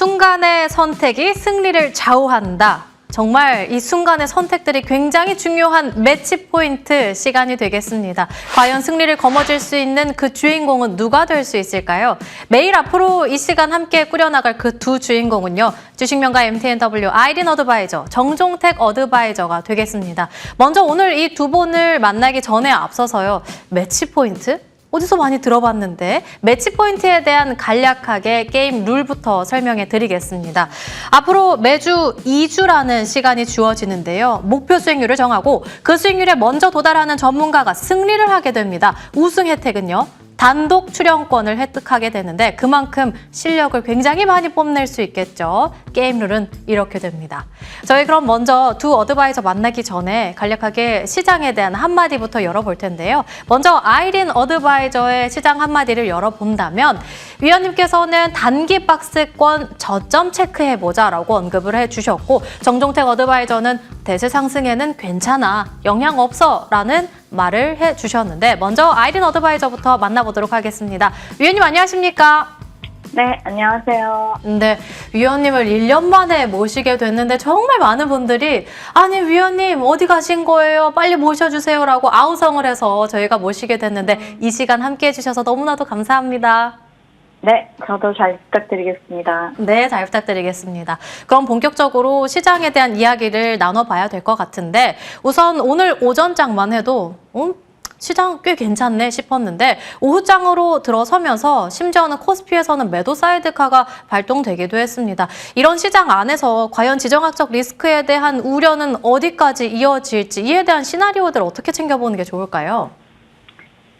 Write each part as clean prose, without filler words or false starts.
순간의 선택이 승리를 좌우한다. 정말 이 순간의 선택들이 굉장히 중요한 매치 포인트 시간이 되겠습니다. 과연 승리를 거머쥘 수 있는 그 주인공은 누가 될 수 있을까요? 매일 앞으로 이 시간 함께 꾸려나갈 그 두 주인공은요. 주식명가 MTNW 아이린 어드바이저, 정종택 어드바이저가 되겠습니다. 먼저 오늘 이 두 분을 만나기 전에 앞서서요. 매치 포인트? 어디서 많이 들어봤는데 매치 포인트에 대한 간략하게 게임 룰부터 설명해 드리겠습니다. 앞으로 매주 2주라는 시간이 주어지는데요. 목표 수익률을 정하고 그 수익률에 먼저 도달하는 전문가가 승리를 하게 됩니다. 우승 혜택은요. 단독 출연권을 획득하게 되는데 그만큼 실력을 굉장히 많이 뽐낼 수 있겠죠. 게임 룰은 이렇게 됩니다. 저희 그럼 먼저 두 어드바이저 만나기 전에 간략하게 시장에 대한 한마디부터 열어볼 텐데요. 먼저 아이린 어드바이저의 시장 한마디를 열어본다면 위원님께서는 단기 박스권 저점 체크해보자라고 언급을 해주셨고 정종택 어드바이저는 대세 상승에는 괜찮아, 영향 없어라는 말을 해주셨는데 먼저 아이린 어드바이저부터 만나보도록 하겠습니다. 위원님 안녕하십니까? 네, 안녕하세요. 네, 위원님을 1년 만에 모시게 됐는데 정말 많은 분들이 아니 위원님 어디 가신 거예요? 빨리 모셔주세요라고 아우성을 해서 저희가 모시게 됐는데 이 시간 함께해 주셔서 너무나도 감사합니다. 네, 저도 잘 부탁드리겠습니다. 네, 잘 부탁드리겠습니다. 그럼 본격적으로 시장에 대한 이야기를 나눠봐야 될 것 같은데 우선 오늘 오전장만 해도 시장 꽤 괜찮네 싶었는데 오후장으로 들어서면서 심지어는 코스피에서는 매도 사이드카가 발동되기도 했습니다. 이런 시장 안에서 과연 지정학적 리스크에 대한 우려는 어디까지 이어질지 이에 대한 시나리오들 어떻게 챙겨보는 게 좋을까요?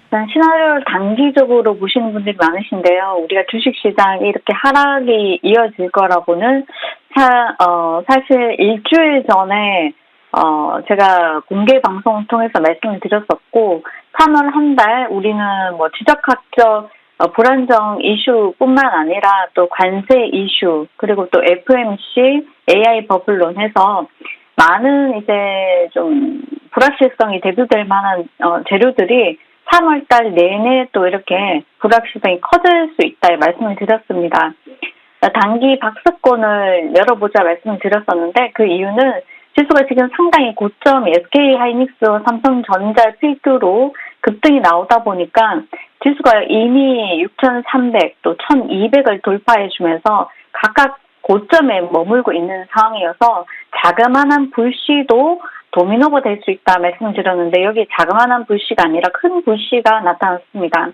일단 시나리오를 단기적으로 보시는 분들이 많으신데요. 우리가 주식시장이 이렇게 하락이 이어질 거라고는 사실 일주일 전에 제가 공개 방송 통해서 말씀을 드렸었고 3월 한 달 우리는 뭐 지정학적 불안정 이슈뿐만 아니라 또 관세 이슈 그리고 또 FMC, AI 버블론 해서 많은 이제 좀 불확실성이 대두될 만한 재료들이 3월달 내내 또 이렇게 불확실성이 커질 수 있다 말씀을 드렸습니다. 단기 박스권을 열어보자 말씀을 드렸었는데 그 이유는 지수가 지금 상당히 고점 SK하이닉스, 삼성전자 필두로 급등이 나오다 보니까 지수가 이미 6,300 또 1,200을 돌파해주면서 각각 고점에 머물고 있는 상황이어서 자그마한 불씨도 도미노가 될 수 있다 말씀드렸는데 여기 자그마한 불씨가 아니라 큰 불씨가 나타났습니다.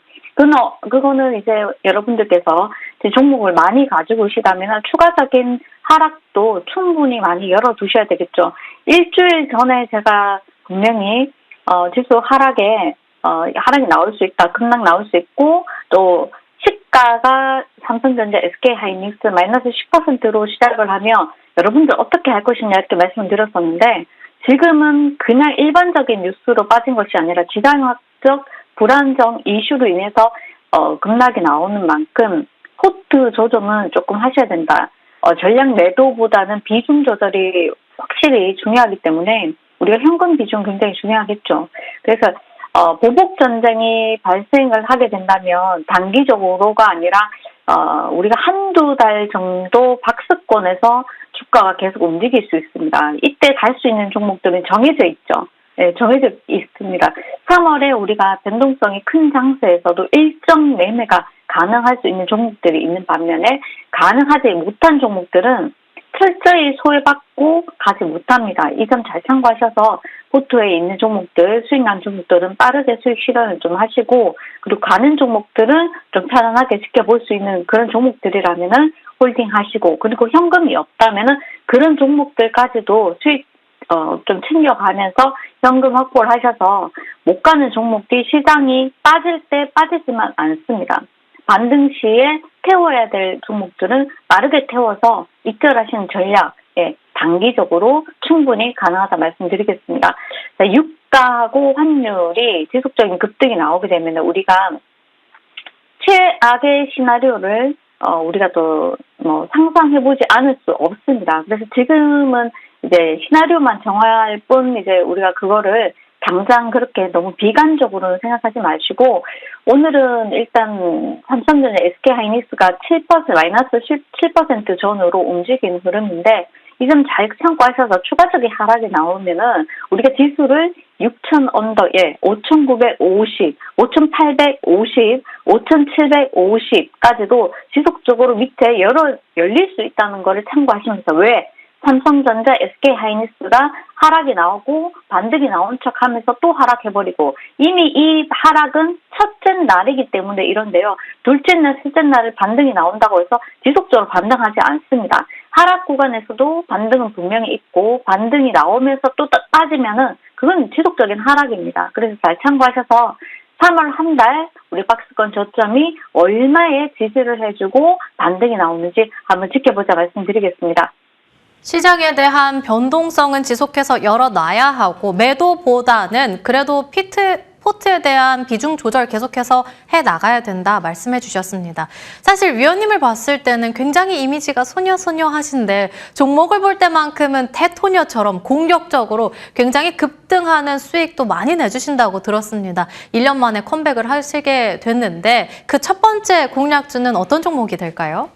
그거는 이제 여러분들께서 종목을 많이 가지고 오시다면 추가적인 하락도 충분히 많이 열어두셔야 되겠죠. 일주일 전에 제가 분명히 지수 하락이 나올 수 있다, 급락 나올 수 있고 또 시가가 삼성전자, SK하이닉스 마이너스 10%로 시작을 하면 여러분들 어떻게 할 것이냐 이렇게 말씀을 드렸었는데 지금은 그냥 일반적인 뉴스로 빠진 것이 아니라 지정학적 불안정 이슈로 인해서 급락이 나오는 만큼 포트 조정은 조금 하셔야 된다. 전략 매도보다는 비중 조절이 확실히 중요하기 때문에 우리가 현금 비중 굉장히 중요하겠죠. 그래서 보복 전쟁이 발생을 하게 된다면 단기적으로가 아니라 우리가 한두 달 정도 박스권에서 주가가 계속 움직일 수 있습니다. 이때 갈 수 있는 종목들은 정해져 있죠. 네, 정해져 있습니다. 3월에 우리가 변동성이 큰 장세에서도 일정 매매가 가능할 수 있는 종목들이 있는 반면에 가능하지 못한 종목들은 철저히 소외받고 가지 못합니다. 이 점 잘 참고하셔서 포트에 있는 종목들, 수익 난 종목들은 빠르게 수익 실현을 좀 하시고 그리고 가는 종목들은 좀 편안하게 지켜볼 수 있는 그런 종목들이라면은 홀딩 하시고 그리고 현금이 없다면은 그런 종목들까지도 수익 좀 챙겨가면서 현금 확보를 하셔서 못 가는 종목들이 시장이 빠질 때 빠지지만 않습니다. 반등 시에 태워야 될 종목들은 빠르게 태워서 익절하시는 전략, 단기적으로 충분히 가능하다 말씀드리겠습니다. 자, 유가하고 환율이 지속적인 급등이 나오게 되면 우리가 최악의 시나리오를 우리가 또 상상해보지 않을 수 없습니다. 그래서 지금은 이제 시나리오만 정할 뿐 이제 우리가 그거를 당장 그렇게 너무 비관적으로 생각하지 마시고 오늘은 일단 삼성전자 SK하이닉스가 7% 마이너스 7% 전후로 움직이는 흐름인데 이 점 잘 참고하셔서 추가적인 하락이 나오면은 우리가 지수를 6,000 언더에 5,950, 5,850, 5,750까지도 지속적으로 밑에 열릴 수 있다는 것을 참고하시면서 왜 삼성전자, SK하이닉스가 하락이 나오고 반등이 나온 척하면서 또 하락해버리고 이미 이 하락은 첫째 날이기 때문에 이런데요. 둘째 날, 셋째 날에 반등이 나온다고 해서 지속적으로 반등하지 않습니다. 하락 구간에서도 반등은 분명히 있고 반등이 나오면서 또 빠지면은 그건 지속적인 하락입니다. 그래서 잘 참고하셔서 3월 한 달 우리 박스권 저점이 얼마에 지지를 해주고 반등이 나오는지 한번 지켜보자 말씀드리겠습니다. 시장에 대한 변동성은 지속해서 열어놔야 하고 매도보다는 그래도 포트에 대한 비중 조절 계속해서 해나가야 된다 말씀해 주셨습니다. 사실 위원님을 봤을 때는 굉장히 이미지가 소녀소녀하신데 종목을 볼 때만큼은 태토녀처럼 공격적으로 굉장히 급등하는 수익도 많이 내주신다고 들었습니다. 1년 만에 컴백을 하시게 됐는데 그 첫 번째 공략주는 어떤 종목이 될까요?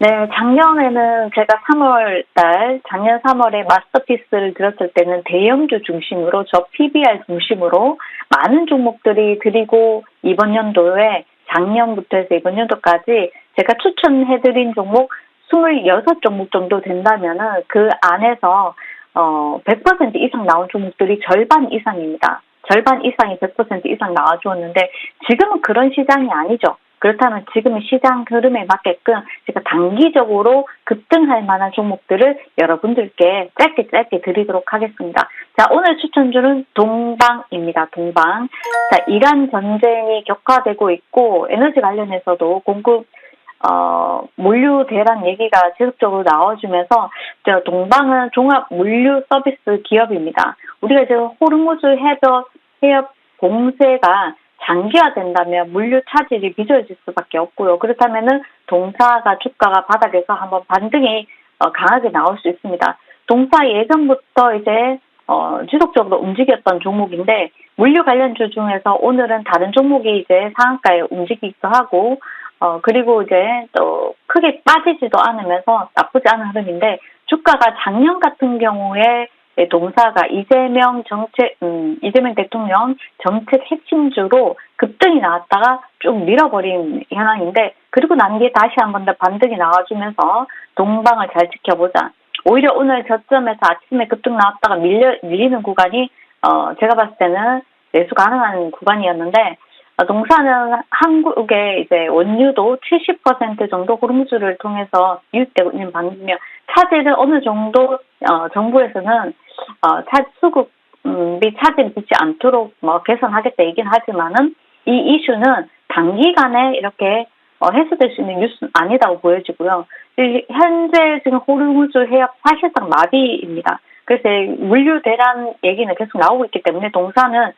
네, 작년에는 제가 작년 3월에 마스터피스를 들었을 때는 대형주 중심으로 PBR 중심으로 많은 종목들이 드리고 이번 연도에 작년부터 해서 이번 연도까지 제가 추천해드린 종목 26종목 정도 된다면은 그 안에서 100% 이상 나온 종목들이 절반 이상입니다. 절반 이상이 100% 이상 나와주었는데 지금은 그런 시장이 아니죠. 그렇다면 지금의 시장 흐름에 맞게끔 제가 단기적으로 급등할 만한 종목들을 여러분들께 짧게 드리도록 하겠습니다. 자, 오늘 추천주는 동방입니다. 동방. 자, 이란 전쟁이 격화되고 있고 에너지 관련해서도 공급 물류 대란 얘기가 지속적으로 나와주면서 동방은 종합 물류 서비스 기업입니다. 우리가 지금 호르무즈 해협 공세가 장기화된다면 물류 차질이 빚어질 수밖에 없고요. 그렇다면은 동사가 주가가 바닥에서 한번 반등이 강하게 나올 수 있습니다. 동사 예전부터 이제 지속적으로 움직였던 종목인데 물류 관련주 중에서 오늘은 다른 종목이 이제 상한가에 움직이기도 하고 그리고 이제 또 크게 빠지지도 않으면서 나쁘지 않은 흐름인데 주가가 작년 같은 경우에 동사가 이재명 대통령 정책 핵심주로 급등이 나왔다가 쭉 밀어버린 현황인데 그리고 난 뒤에 다시 한 번 더 반등이 나와주면서 동방을 잘 지켜보자. 오히려 오늘 저점에서 아침에 급등 나왔다가 밀리는 구간이 제가 봤을 때는 매수 가능한 구간이었는데 동사는 한국의 이제 원유도 70% 정도 호르무즈를 통해서 유입되고 있는 반면에 차질을 어느 정도 정부에서는 수급 및 차질이 붙지 않도록 개선하겠다 얘기는 하지만은 이 이슈는 단기간에 이렇게 해소될 수 있는 뉴스는 아니다고 보여지고요. 현재 지금 호르무즈 해협 사실상 마비입니다. 그래서 물류 대란 얘기는 계속 나오고 있기 때문에 동사는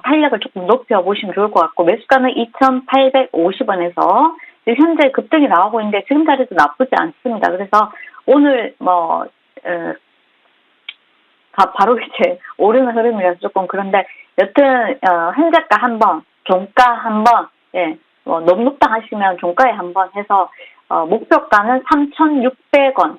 탄력을 조금 높여보시면 좋을 것 같고 매수가는 2,850원에서 현재 급등이 나오고 있는데 지금 자리도 나쁘지 않습니다. 그래서 오늘 바로 이제 오르는 흐름이라서 조금 그런데 여튼 현재가 한번 종가 한번 너무 높다 하시면 종가에 한번 해서 목표가는 3,600원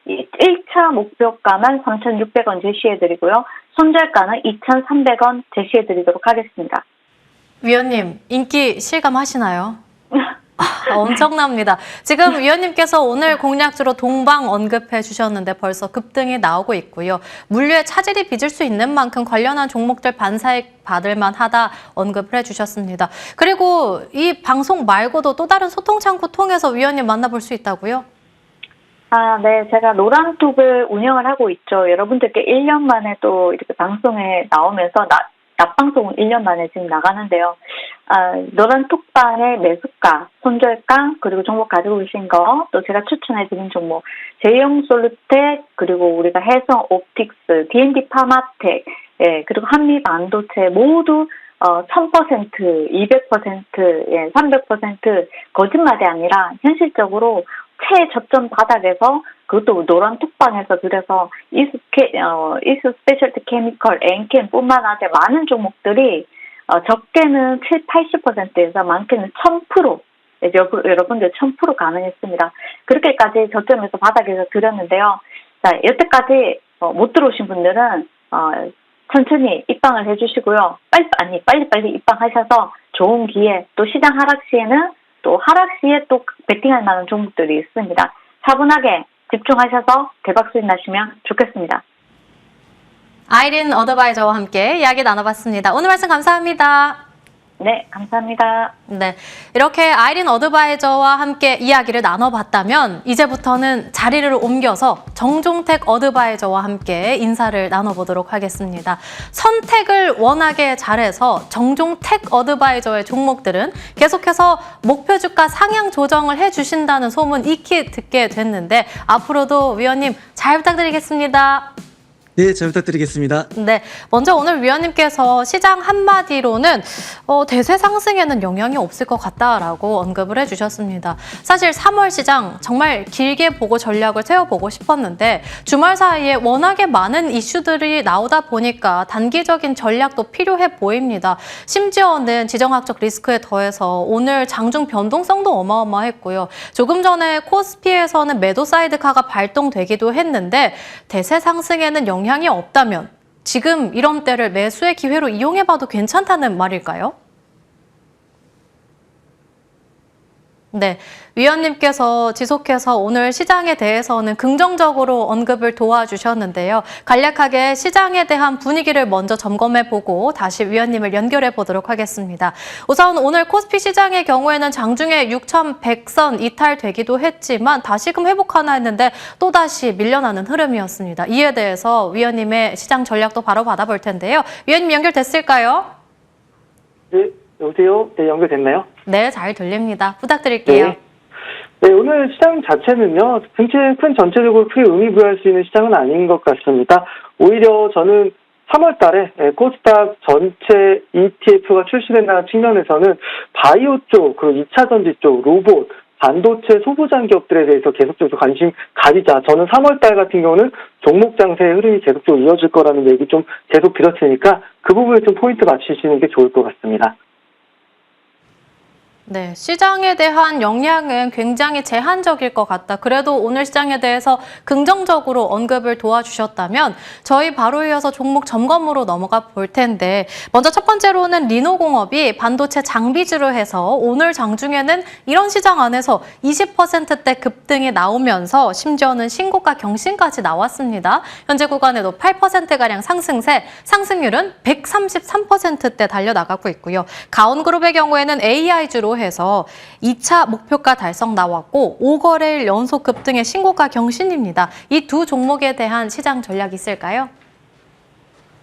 1차 목표가만 3,600원 제시해드리고요. 손절가는 2,300원 제시해드리도록 하겠습니다. 위원님, 인기 실감하시나요? 엄청납니다. 지금 위원님께서 오늘 공략주로 동방 언급해 주셨는데 벌써 급등이 나오고 있고요. 물류에 차질이 빚을 수 있는 만큼 관련한 종목들 반사익 받을 만하다 언급을 해주셨습니다. 그리고 이 방송 말고도 또 다른 소통 창구 통해서 위원님 만나볼 수 있다고요? 네. 제가 노란톡을 운영을 하고 있죠. 여러분들께 1년 만에 또 이렇게 방송에 나오면서 낮방송은 1년 만에 지금 나가는데요. 노란톡방의 매수가, 손절가, 그리고 종목 가지고 계신 거, 또 제가 추천해드린 종목, 제형솔루텍, 그리고 우리가 해성옵틱스, D&D 파마텍, 그리고 한미반도체 모두 1000%, 200%, 300% 거짓말이 아니라 현실적으로 최저점 바닥에서 그것도 노란 톡방에서 그래서 이스 스페셜티 케미컬, 엔캠뿐만 아니라 많은 종목들이 적게는 70~80%에서 많게는 1000%, 여러분들 1000% 가능했습니다. 그렇게까지 저점에서 바닥에서 드렸는데요. 자, 여태까지 못 들어오신 분들은 천천히 입방을 해주시고요. 빨리 입방하셔서 좋은 기회, 또 시장 하락 시에는 또 하락 시에 또 베팅할 만한 종목들이 있습니다. 차분하게 집중하셔서 대박 수익 나시면 좋겠습니다. 아이린 어드바이저와 함께 이야기 나눠봤습니다. 오늘 말씀 감사합니다. 네, 감사합니다. 네, 이렇게 아이린 어드바이저와 함께 이야기를 나눠봤다면 이제부터는 자리를 옮겨서 정종택 어드바이저와 함께 인사를 나눠보도록 하겠습니다. 선택을 워낙에 잘해서 정종택 어드바이저의 종목들은 계속해서 목표 주가 상향 조정을 해주신다는 소문 익히 듣게 됐는데 앞으로도 위원님 잘 부탁드리겠습니다. 네, 잘 부탁드리겠습니다. 네, 먼저 오늘 위원님께서 시장 한마디로는 대세 상승에는 영향이 없을 것 같다라고 언급을 해주셨습니다. 사실 3월 시장 정말 길게 보고 전략을 세워보고 싶었는데 주말 사이에 워낙에 많은 이슈들이 나오다 보니까 단기적인 전략도 필요해 보입니다. 심지어는 지정학적 리스크에 더해서 오늘 장중 변동성도 어마어마했고요. 조금 전에 코스피에서는 매도 사이드카가 발동되기도 했는데 대세 상승에는 영향이 없다면 지금 이런 때를 매수의 기회로 이용해봐도 괜찮다는 말일까요? 네, 위원님께서 지속해서 오늘 시장에 대해서는 긍정적으로 언급을 도와주셨는데요. 간략하게 시장에 대한 분위기를 먼저 점검해보고 다시 위원님을 연결해 보도록 하겠습니다. 우선 오늘 코스피 시장의 경우에는 장중에 6,100선 이탈되기도 했지만 다시금 회복하나 했는데 또다시 밀려나는 흐름이었습니다. 이에 대해서 위원님의 시장 전략도 바로 받아볼 텐데요. 위원님 연결됐을까요? 네, 여보세요? 네, 연결됐나요? 네, 잘 들립니다. 부탁드릴게요. 네, 오늘 시장 자체는요, 큰 전체적으로 크게 의미 부여할 수 있는 시장은 아닌 것 같습니다. 오히려 저는 3월 달에 코스닥 전체 ETF가 출시된다는 측면에서는 바이오 쪽, 그리고 2차 전지 쪽, 로봇, 반도체 소부장 기업들에 대해서 계속적으로 관심 가지자. 저는 3월 달 같은 경우는 종목 장세의 흐름이 계속적으로 이어질 거라는 얘기 좀 계속 드렸으니까 그 부분에 좀 포인트 맞추시는 게 좋을 것 같습니다. 네, 시장에 대한 영향은 굉장히 제한적일 것 같다. 그래도 오늘 시장에 대해서 긍정적으로 언급을 도와주셨다면 저희 바로 이어서 종목 점검으로 넘어가 볼 텐데 먼저 첫 번째로는 리노공업이 반도체 장비주로 해서 오늘 장중에는 이런 시장 안에서 20%대 급등이 나오면서 심지어는 신고가 경신까지 나왔습니다. 현재 구간에도 8%가량 상승세, 상승률은 133%대 달려나가고 있고요. 가온그룹의 경우에는 AI주로 해서 2차 목표가 달성 나왔고 5거래일 연속 급등의 신고가 경신입니다. 이 두 종목에 대한 시장 전략이 있을까요?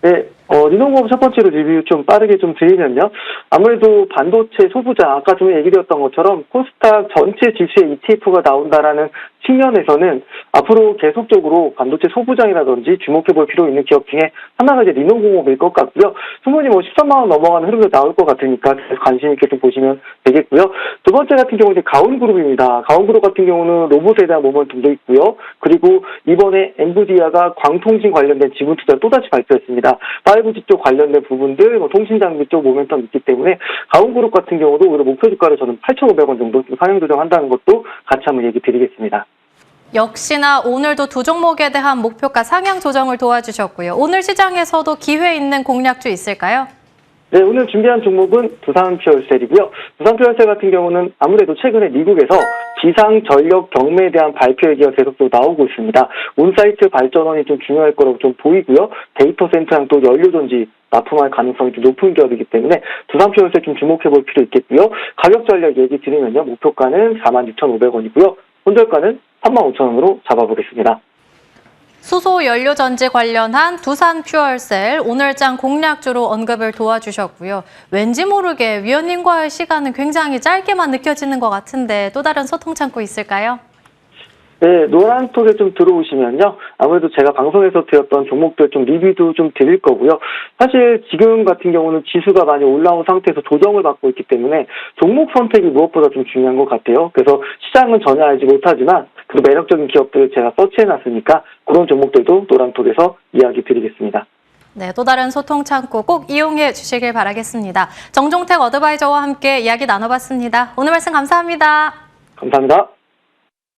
네, 리노공업 첫 번째로 리뷰 좀 빠르게 좀 드리면요. 아무래도 반도체 소부장, 아까 좀 얘기드렸던 것처럼 코스닥 전체 지수에 ETF가 나온다라는 측면에서는 앞으로 계속적으로 반도체 소부장이라든지 주목해볼 필요 있는 기업 중에 하나가 이제 리노공업일 것 같고요. 충분히 13만 원 넘어가는 흐름도 나올 것 같으니까 관심 있게 좀 보시면 되겠고요. 두 번째 같은 경우는 이제 가온그룹입니다. 가온그룹 같은 경우는 로봇에 대한 모멘텀도 있고요. 그리고 이번에 엔비디아가 광통신 관련된 지분 투자를 또다시 발표했습니다. 5G 쪽 관련된 부분들, 통신 장비 쪽 모멘텀이 있기 때문에 가온그룹 같은 경우도 오히려 목표 주가를 저는 8,500원 정도 상향 조정한다는 것도 같이 한번 얘기 드리겠습니다. 역시나 오늘도 두 종목에 대한 목표가 상향 조정을 도와주셨고요. 오늘 시장에서도 기회 있는 공략주 있을까요? 네, 오늘 준비한 종목은 두산퓨얼셀이고요. 두산퓨얼셀 같은 경우는 아무래도 최근에 미국에서 비상전력 경매에 대한 발표 얘기가 계속 또 나오고 있습니다. 온사이트 발전원이 좀 중요할 거라고 좀 보이고요. 데이터 센터랑 또 연료전지 납품할 가능성이 좀 높은 기업이기 때문에 두산퓨얼셀 좀 주목해볼 필요 있겠고요. 가격 전략 얘기 드리면요. 목표가는 46,500원이고요. 손절가는 35,000원으로 잡아보겠습니다. 수소 연료전지 관련한 두산퓨얼셀 오늘장 공략주로 언급을 도와주셨고요. 왠지 모르게 위원님과의 시간은 굉장히 짧게만 느껴지는 것 같은데 또 다른 소통 창구 있을까요? 네, 노란톡에 좀 들어오시면요. 아무래도 제가 방송에서 드렸던 종목들 좀 리뷰도 좀 드릴 거고요. 사실 지금 같은 경우는 지수가 많이 올라온 상태에서 조정을 받고 있기 때문에 종목 선택이 무엇보다 좀 중요한 것 같아요. 그래서 시장은 전혀 알지 못하지만 그리고 매력적인 기업들 제가 서치해놨으니까 그런 종목들도 노란톡에서 이야기 드리겠습니다. 네, 또 다른 소통 창구 꼭 이용해 주시길 바라겠습니다. 정종택 어드바이저와 함께 이야기 나눠봤습니다. 오늘 말씀 감사합니다. 감사합니다.